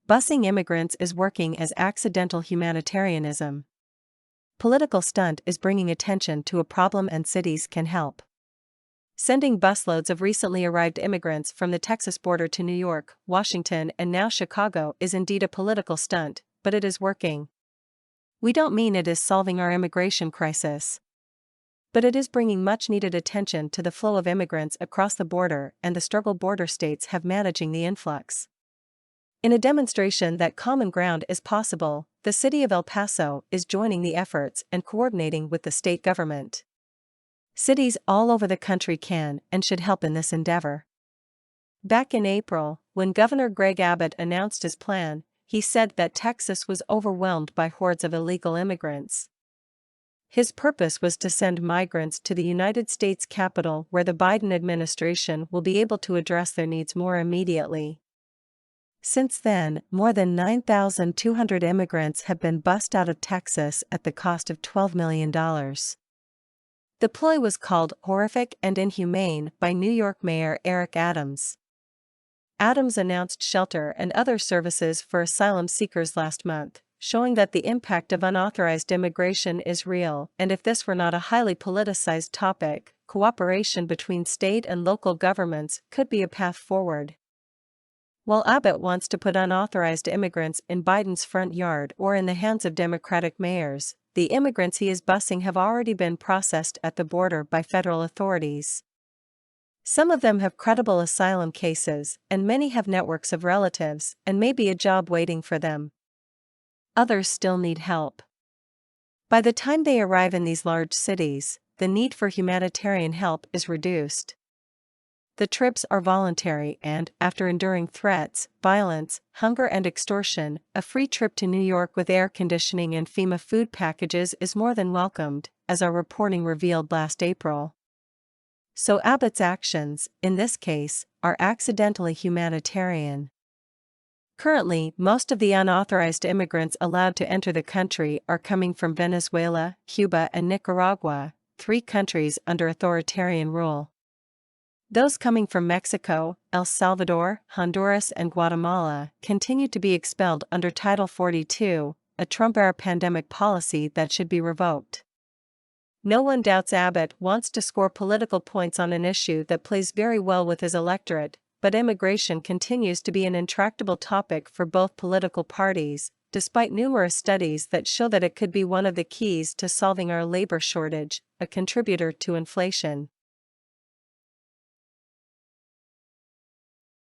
Busing immigrants is working as accidental humanitarianism. Political stunt is bringing attention to a problem and cities can help. Sending busloads of recently arrived immigrants from the Texas border to New York, Washington, and now Chicago is indeed a political stunt, but it is working. We don't mean it is solving our immigration crisis, but it is bringing much-needed attention to the flow of immigrants across the border and the struggle border states have managing the influx. In a demonstration that common ground is possible, the city of El Paso is joining the efforts and coordinating with the state government. Cities all over the country can and should help in this endeavor. Back in April, when Governor Greg Abbott announced his plan, he said that Texas was overwhelmed by hordes of illegal immigrants. His purpose was to send migrants to the United States Capitol where the Biden administration will be able to address their needs more immediately. Since then, more than 9,200 immigrants have been bussed out of Texas at the cost of $12 million. The ploy was called horrific and inhumane by New York Mayor Eric Adams. Adams announced shelter and other services for asylum seekers last month, showing that the impact of unauthorized immigration is real, and if this were not a highly politicized topic, cooperation between state and local governments could be a path forward. While Abbott wants to put unauthorized immigrants in Biden's front yard or in the hands of Democratic mayors, the immigrants he is busing have already been processed at the border by federal authorities. Some of them have credible asylum cases, and many have networks of relatives, and may be a job waiting for them. Others still need help. By the time they arrive in these large cities, the need for humanitarian help is reduced. The trips are voluntary and, after enduring threats, violence, hunger and extortion, a free trip to New York with air conditioning and FEMA food packages is more than welcomed, as our reporting revealed last April. So Abbott's actions, in this case, are accidentally humanitarian. Currently, most of the unauthorized immigrants allowed to enter the country are coming from Venezuela, Cuba and Nicaragua, 3 countries under authoritarian rule. Those coming from Mexico, El Salvador, Honduras and Guatemala continue to be expelled under Title 42, a Trump-era pandemic policy that should be revoked. No one doubts Abbott wants to score political points on an issue that plays very well with his electorate, but immigration continues to be an intractable topic for both political parties, despite numerous studies that show that it could be one of the keys to solving our labor shortage, a contributor to inflation.